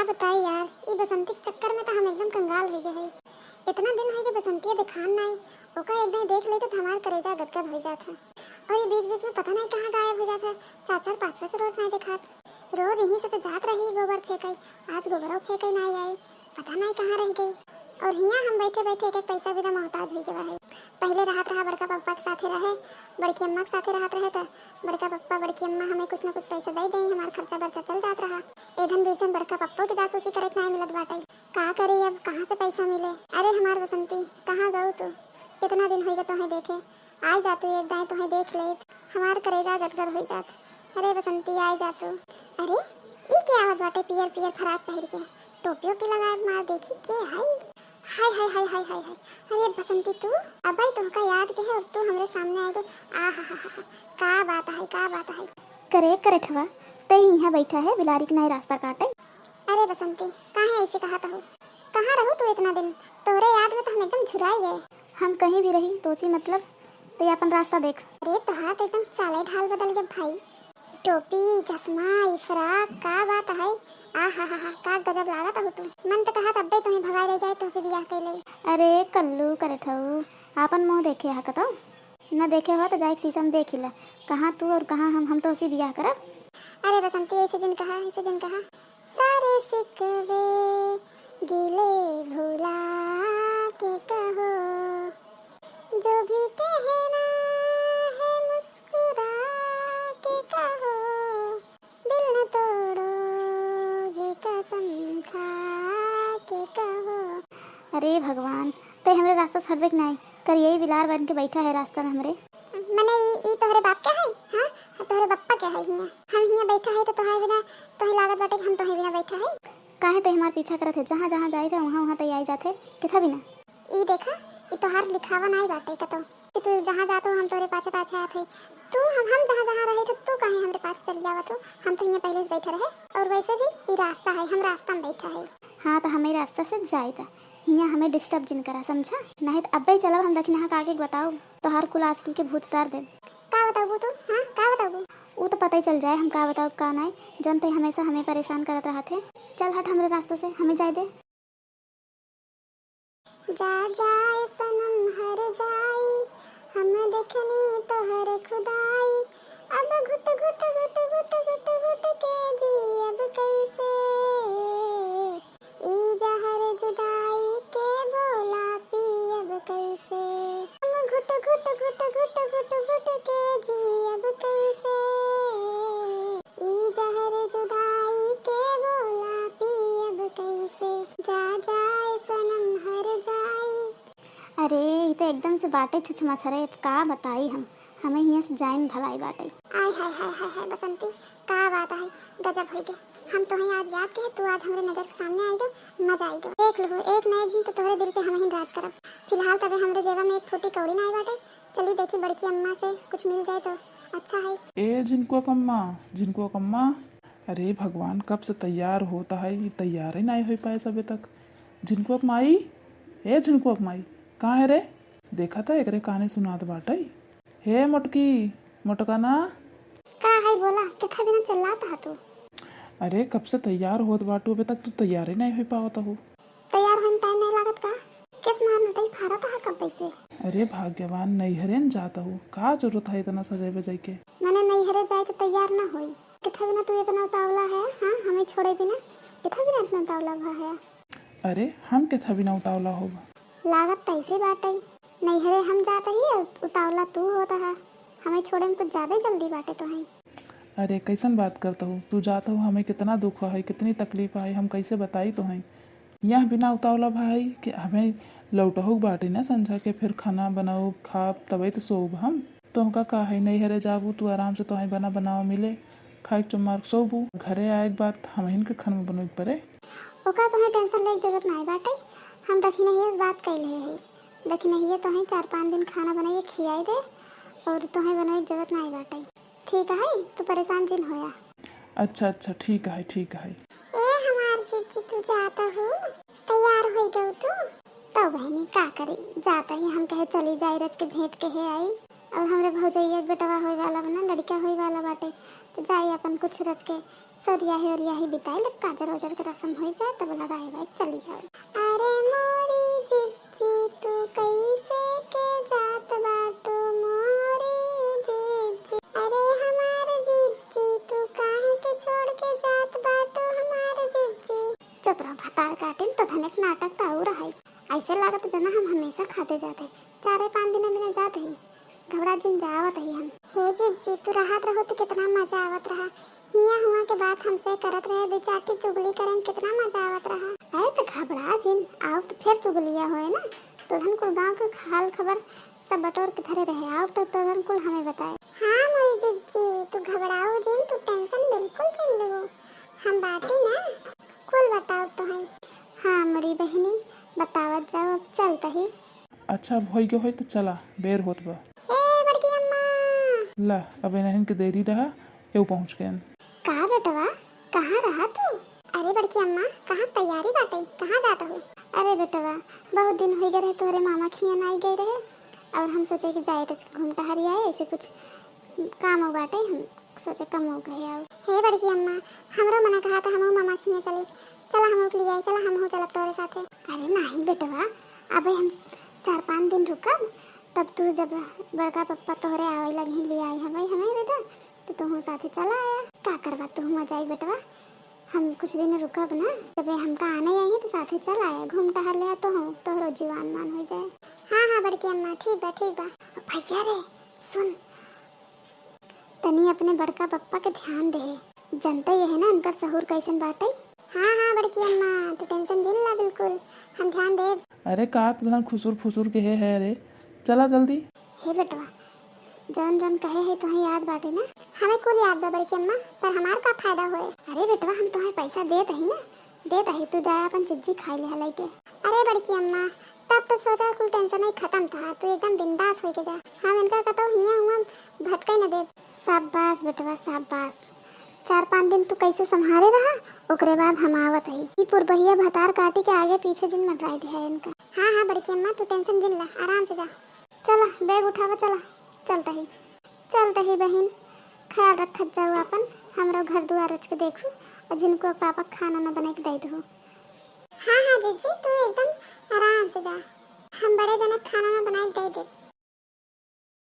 का बताई यार, ये बसंती के चक्कर में तो हम एकदम कंगाल हो गए हैं। इतना दिन है कि बसंतिया दिखान नहीं, ओका एक दिन देख लेते तो हमार कलेजा गदगद हो जाता। और ये बीच बीच में पता नहीं कहाँ गायब हो जाता। 4-4 5-5 रोज नहीं दिखात। रोज यहीं से तो जात रही गोबर फेंकई, आज गोबरों फेंकई नहीं आई, पता नहीं कहाँ रह गई। और हियाँ हम बैठे बैठे एक एक पैसा भी मोहताज हो गए है। पहले रहत रहा बड़का पप्पा के साथे रहे, बड़की अम्मा के साथे रहत रहे, तो बड़का पप्पा बड़की अम्मा हमें कुछ न कुछ पैसा दे दें, हमारा खर्चा बर्चा चल जात रहा। एधन बीचन बड़का पप्पो के जासूसी करे नहीं मिलत बाटे। का करे अब, कहाँ से पैसा मिले। अरे हमार बसंती कहाँ गऊ तू, कितना दिन हो गए तुम्हें देखे। आ जातू एक दाएं तुम्हें देख ले, हमार करेजा गदगद हो जात। अरे बसंती आ जातू। अरे ये क्या आवाज बाटे, पियर पियर फराक पहन के टोपी ओपी लगाए मार देखी के हाय हाय हाय हाय हाय हाय हाय। अरे बसंती तू अब तुमका याद के है और तू हमरे सामने आए तो आ हा हा हा। का बात है, का बात है। करे करे ठवा ते यहाँ बैठा है बिलारी के नहीं रास्ता काटे। अरे बसंती काहे ऐसे कहा हो, कहाँ रहू तू इतना दिन, तोरे याद में तो हम एकदम झुराई गए। हम कहीं भी रही तो सी मतलब ते अपन रास्ता देख। अरे तोहार तो एकदम चाले ढाल बदल गया भाई, टोपी चश्मा फ्राक का बात है। आ हा हा हा का गजब लागत हो तू। मन तो कहा तब्बे तुम्हें भगाए ले जाए तो से बियाह कर ले। अरे कल्लू करे ठऊ आपन मुँह देखे हा कतो न देखे हो तो जाए शीशा में देख ला, कहाँ तू और कहाँ हम तो उसी बियाह करब। अरे बसंती ऐसे जिन कहा, ऐसे जिन कहा, सारे सिकवे गिले भुला के कहो, जो भी कहना है मुस्कुरा के कहो, दिल न तोड़ो ये कसम खा के कहो। अरे भगवान ते हमरे रास्ता छड़बे के नहीं कर, यही बिलार बन के बैठा है रास्ता में हमरे। मने ई तोहरे बाप के है, हां तोहरे बप्पा के है। हियां हम हियां बैठा है तो तोहरे बिना तोहे लागत बाटे कि हम तोहे बिना बैठा है। काहे ते हमार पीछा करत है, जहाँ जहाँ जाए थे वहाँ वहाँ ते आई जाते किथा बिना। ई देखा ई तोहार लिखावा नहीं बाटे कतो कि तू जहाँ जातो हम तोरे पाछे पाछे आते। तू हम जहाँ जहाँ रहे तो तू काहे हमरे पास चल जावत हो। हम तो हियां पहले से बैठे रहे, और वैसे भी ई रास्ता है, हम रास्ता में बैठा है। हाँ तो हमें रास्ता से जाए था, हियाँ हमें डिस्टर्ब जिन करा समझा, नहीं तो अब ही चलब हम दखिन आगे बताओ तो हर कुल आस्की के भूत उतार दे। का बताबू तू, हां का बताबू। वो तो पता ही चल जाए हम का बताओ का नहीं, जनते हमेशा हमें परेशान करत रहा थे। चल हट हमरे रास्ते से, हमें जाए दे। जा जाए सनम हर जाई, हम देखनी तोहरे खुदाई, अब घुट घुट घुट घुट घुट घुट के जी अब कैसे, ई जहर जुदाई के बोला पी अब कैसे, हम घुट घुट घुट घुट घुट घुट के जी अब कैसे, ई जहर जुदाई के बोला पी अब कैसे, जा जाए सनम हर जाई। अरे ये तो एकदम से बाटे छुछ मछरे का बताई हम, हमें यहाँ से जाइन भलाई बाटे। आय हाय हाय हाय हाय बसंती का बात है, गजब हो गया। हम तो आज याद के तू आज हमारे नजर के सामने आई गो, मजा आई गो। देख लो एक ना एक दिन तो तोहरे दिल पे हम ही राज करब। फिलहाल तबे हमरे जेबा में एक फूटी कौड़ी ना आई बाटे, चली देखी बड़की अम्मा से कुछ मिल जाए तो अच्छा है। ए जिनको कम्मा, अरे भगवान कब से तैयार होता है, ये तैयार ही नहीं हो पाए अभी तक। जिनको माई, ए जिनको माई कहाँ है रे, देखा था एकरे कहानी सुनात बाटे। हे मोटकी मोटका ना का है बोला किथा बिना चिल्लाता तू। अरे कब से तैयार होत बाटू, अभी तक तू तैयार ही नहीं हो पावत हो। तैयार होने टाइम नहीं लागत का, किस मार नटई फारत है कब पैसे। अरे भाग्यवान नैहरे जाता हूँ, का जरूरत है इतना सजे बजे के। मैंने नैहरे जाए तो तैयार ना होई, किथा बिना तू इतना उतावला है, हाँ हमें छोड़े बिना किथा बिना इतना उतावला भा है। अरे हम किथा बिना उतावला होगा, लागत तैसे बाटे, नैहरे हम जाते ही उतावला तू होता है, हमें छोड़े में कुछ ज्यादा जल्दी बाटे तो है। अरे कैसन बात करता हूँ, तू जाता हूँ हमें कितना दुख है, कितनी तकलीफ है, हम कैसे बताई तो हैं। यहाँ बिना उतावला भाई कि हमें लौटहू बाटे ना समझा के, फिर खाना बनाओ खा तबे तो सोब हम। तो का है नैहरे जाबू तू आराम से, तो बना बनाओ मिले खाए चुमार सोबू, घरे आए के बाद हम इनके खाना बनवे पड़े। ओका तुम्हें टेंशन लेके जरूरत नहीं बाटे, हम दखी नहीं इस बात कह ले है, दखी नहीं तो है 4-5 दिन खाना बनाइए खियाई दे, और तुम्हें बनाने की जरूरत नहीं बाटे, ठीक है तू परेशान जिन होया। अच्छा अच्छा ठीक है ठीक है। ए हमार जीजी तू जाता हो, तैयार हो गई तू तो बहनी का करे, जाता ही हम कहे चली जाए रच के भेंट के है आई, और हमरे भौजैया बेटवा होए वाला बना लड़का होए वाला बाटे, तो जाई अपन कुछ रच के सरियाही और बिताई लग काजर वजर के रस्म हो जाए तब लगाए भाई चली जाए। अरे मोरी जिज्जी तू कैसे के जात बाटो मोरी जिज्जी, अरे हमार जिज्जी तू काहे के छोड़ के जात बाटो हमार जिज्जी। चुप रहो भतार काटिन तो धनिक नाटक तो और है। ऐसे लागत जना हम हमेशा खाते जाते 4-5 दिन बिना जाते ही घबरा जिन जावत ही हम। हे जिज्जी तू राहत रहो तो कितना मजा आवत रहा, हिया हुआ के बात हमसे करत रहे, दो चाटी चुगली करें कितना मजा आवत रहा। अरे तो घबरा जिन आओ तो फिर चुगलिया होए ना, तो धन कुल गाँव के हाल खबर सब बटोर के धरे रहे आओ तो धन कुल हमें बताए। हाँ मोरी जिज्जी तू घबराओ जिन, तू टेंशन बिल्कुल जिन लो, हम बाटी ना कुल बताओ तो है। हाँ मरी बहनी बतावत जाओ अब चलता ही। अच्छा भई गयो है तो चला बेर होत बा। ए बड़की अम्मा ला अब इन्हन के देरी रहा एव पहुँच गए। कहाँ बेटवा कहाँ रहा तू? अरे बड़की अम्मा कहाँ तैयारी बाटे, कहाँ जाता हूँ? अरे बेटवा बहुत दिन हो गए रहे तोहरे मामा खियन आई गए रहे और हम सोचे कि जाए तो घूम टहरी आए, ऐसे कुछ काम हो बाटे हम सोचे कम हो गए आओ। हे बड़की अम्मा हमरो मना कहा था हम मामा खिया चले, चला हम के लिए चला हम हो चलब तोरे साथे। अरे नहीं बेटवा अबे हम 4-5 दिन रुकब तब तू जब बड़का पप्पा तोहरे आवे लगी ले आई हमें हमें बेटा तो तू साथे चला आया का करवा तू मजा आई बेटवा। हम कुछ दिन रुकब ना जब हमका आने आई तो साथे चल आए घूम टहर ले तो हूँ तोहरो जीवन मान हो जाए। हाँ हाँ बड़की अम्मा ठीक बा ठीक बा। भैया रे सुन तनी अपने बड़का पप्पा के ध्यान दे, जनता ये है ना उनकर सहूर कैसन बाटे। हाँ हाँ बड़की अम्मा तू टेंशन जिन ला बिल्कुल हम ध्यान दे। अरे का तुझन खुसुर फुसुर के है रे, चला जल्दी। हे बेटवा जौन जौन कहे है तुम्हें याद बाटे ना? हमें कुल याद बा बड़की अम्मा, पर हमार का फायदा होए। अरे बेटवा हम तुम्हें पैसा देते ही ना देते ही तू जाए अपन चिज्जी खाई ले हलाई के। अरे बड़की अम्मा तब तो सोचा कुल टेंशन ही खत्म था, तू एकदम बिंदास हो के जा, हम इनका कतो हिया हुआ भटके न दे। शाबाश बेटवा शाबाश। 4-5 दिन तू कैसे संभाले रहा ओकरे बाद हम आवत ही ई पुरबहिया भतार काटी के आगे पीछे जिन मटराई दिया इनका। हाँ हाँ बड़की अम्मा तू टेंशन जिन ला आराम से जा। चला बैग उठावा चला चलता ही बहन ख्याल रखत जाओ अपन हमरो घर दुआर रच के देखू और जिनको पापा खाना न बना के दे दो। हाँ हाँ जीजी तू एकदम आराम से जा, हम बड़े जने खाना ना बनाए दे दे।